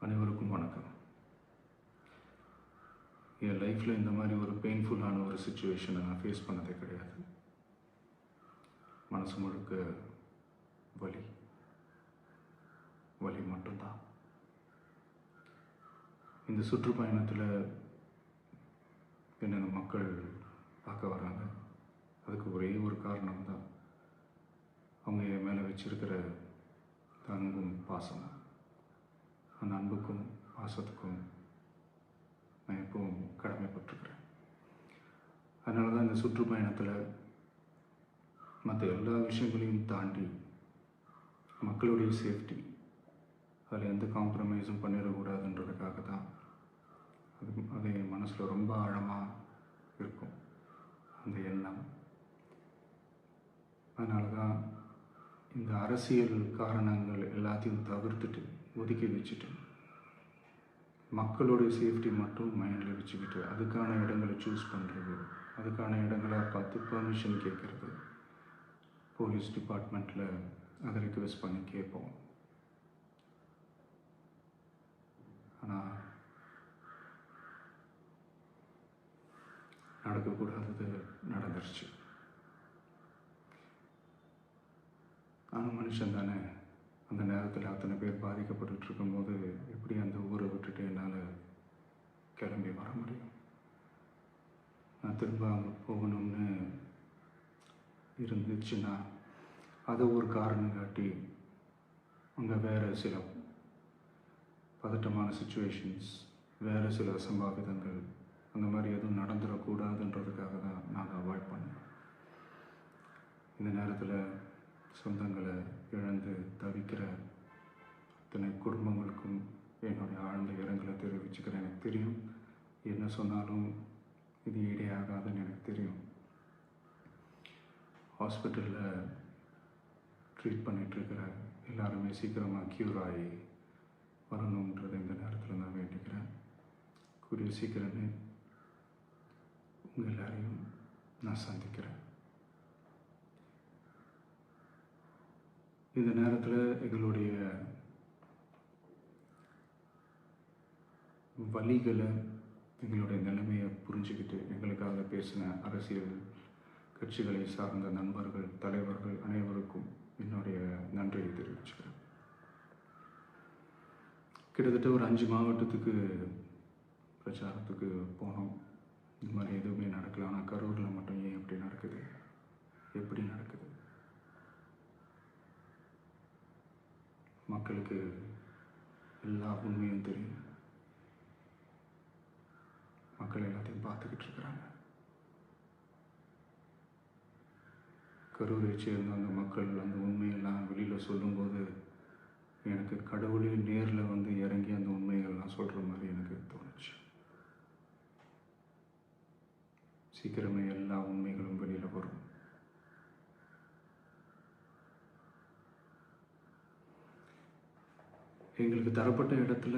அனைவருக்கும் வணக்கம். என் லைஃப்பில் இந்த மாதிரி ஒரு பெயின்ஃபுல்லான ஒரு சுச்சுவேஷனை நான் ஃபேஸ் பண்ணதே கிடையாது. மனசு முழுக்க வலி வலி மட்டும்தான். இந்த சுற்றுப்பயணத்தில் என்னென்ன மக்கள் பார்க்க வராங்க, அதுக்கு ஒரே ஒரு காரணம் தான் அவங்க என் மேலே வச்சிருக்கிற அன்பும் பாசம். அந்த அன்புக்கும் பாசத்துக்கும் நான் எப்பவும் கடமைப்பட்டிருக்கிறேன். அதனால தான் இந்த சுற்றுப்பயணத்தில் மற்ற எல்லா விஷயங்களையும் தாண்டி மக்களுடைய சேஃப்டி, அதில் எந்த காம்ப்ரமைஸும் பண்ணிடக்கூடாதுன்றதுக்காக தான் அது என் மனசில் ரொம்ப ஆழமாக இருக்கும் அந்த எண்ணம். அதனால தான் இந்த அரசியல் காரணங்கள் எல்லாத்தையும் தவிர்த்துட்டு ஒதுக்கி வச்சுட்டு மக்களுடைய சேஃப்டி மட்டும் மைண்டில் வச்சுக்கிட்டு அதுக்கான இடங்களை சூஸ் பண்ணுறது, அதுக்கான இடங்களை பார்த்து பெர்மிஷன் கேட்குறது, போலீஸ் டிபார்ட்மெண்ட்டில் அதை ரிக்வெஸ்ட் பண்ணி கேட்போம். ஆனால் நடக்கக்கூடாதது நடந்துருச்சு. ஆனால் மனுஷன் தானே, அந்த நேரத்தில் அத்தனை பேர் பாதிக்கப்பட்டு இருக்கும்போது எப்படி அந்த ஊரை விட்டுட்டு என்னால் கிளம்பி வர முடியும்? நான் திரும்ப அங்கே போகணும்னு இருந்துச்சுன்னா அதை ஒரு காரணம் காட்டி அங்கே வேறு சில பதட்டமான சுச்சுவேஷன்ஸ், வேறு சில அசம்பாவிதங்கள் அந்த மாதிரி எதுவும் நடந்துடக்கூடாதுன்றதுக்காக தான் நான் அவாய்ட் பண்ணேன். இந்த நேரத்தில் சொந்தங்களை இழந்து தவிக்கிற அத்தனை குடும்பங்களுக்கும் என்னுடைய ஆழ்ந்த இரங்கலை தெரிவிச்சுக்கிறேன். எனக்கு தெரியும், என்ன சொன்னாலும் இது ஈடேயாகாதுன்னு எனக்கு தெரியும். ஹாஸ்பிட்டலில் ட்ரீட் பண்ணிகிட்ருக்கிற எல்லாருமே சீக்கிரமாக க்யூர் ஆகி வரணுன்றது இந்த நேரத்தில் நான் வேண்டிக்கிறேன். கூடிய சீக்கிரமே உங்கள் எல்லாரையும் நான் சந்திக்கிறேன். இந்த நேரத்தில் எங்களுடைய வலிகளை, எங்களுடைய நிலைமையை புரிஞ்சுக்கிட்டு எங்களுக்காக பேசின அரசியல் கட்சிகளை சார்ந்த நண்பர்கள், தலைவர்கள் அனைவருக்கும் என்னுடைய நன்றியை தெரிவிச்சுக்கிறேன். கிட்டத்தட்ட ஒரு 5 மாவட்டத்துக்கு பிரச்சாரத்துக்கு போனோம். இந்த மாதிரி எதுவுமே நடக்கல. ஆனால் கரூரில் மட்டும் ஏன் எப்படி நடக்குது, எப்படி நடக்குது? மக்களுக்கு எல்லா உண்மையும் தெரியும். மக்கள் எல்லாத்தையும் பார்த்துக்கிட்டு இருக்கிறாங்க. கரூரை சேர்ந்த அந்த மக்கள் அந்த உண்மையெல்லாம் வெளியில் சொல்லும்போது எனக்கு கடவுளே நேரில் வந்து இறங்கி அந்த உண்மைகள்லாம் சொல்கிற மாதிரி எனக்கு தோணுச்சு. சீக்கிரமே எல்லா உண்மைகளும் வெளியில் வரும். எங்களுக்கு தரப்பட்ட இடத்துல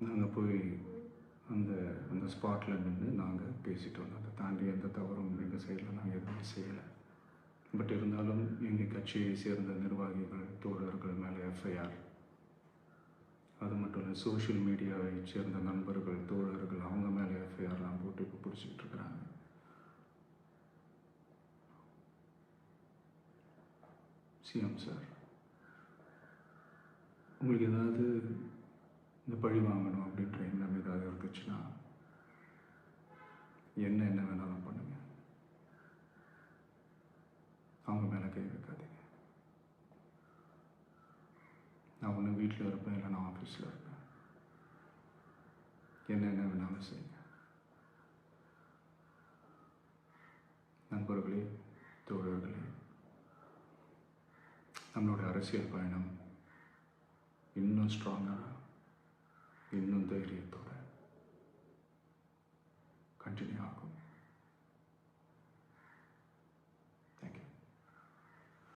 நாங்கள் போய் அந்த அந்த ஸ்பாட்டில் நின்று நாங்கள் பேசிட்டு வந்தோம். அதை தாண்டி எந்த தவறும் எங்கள் சைடில் நாங்கள் எதுவுமே செய்யலை. பட் இருந்தாலும் எங்கள் கட்சியை சேர்ந்த நிர்வாகிகள், தோழர்கள் மேலே எஃப்ஐஆர், அது மட்டும் இல்லை சோஷியல் மீடியாவை சேர்ந்த நண்பர்கள், தோழர்கள் அவங்க மேலே எஃப்ஐஆர்லாம் போட்டு இப்போ பிடிச்சிக்கிட்டு இருக்கிறாங்க. சிஎம் சார், உங்களுக்கு ஏதாவது இந்த பழி வாங்கணும் அப்படின்ற எண்ணம் ஏதாவது இருந்துச்சுன்னா என்ன வேணாலும் பண்ணுங்க. அவங்க மேலே கை வைக்காதீங்க. நான் ஒன்று வீட்டில் இருப்பேன், இல்லை நான் ஆஃபீஸில் இருப்பேன். என்ன வேணாலும் செய்யுங்க. நண்பர்களே, தோழர்களே, நம்மளோட அரசியல் பயணம் இன்னும் ஸ்ட்ராங்காக, இன்னும் தைரியத்தோட கண்டினியூ ஆகும்.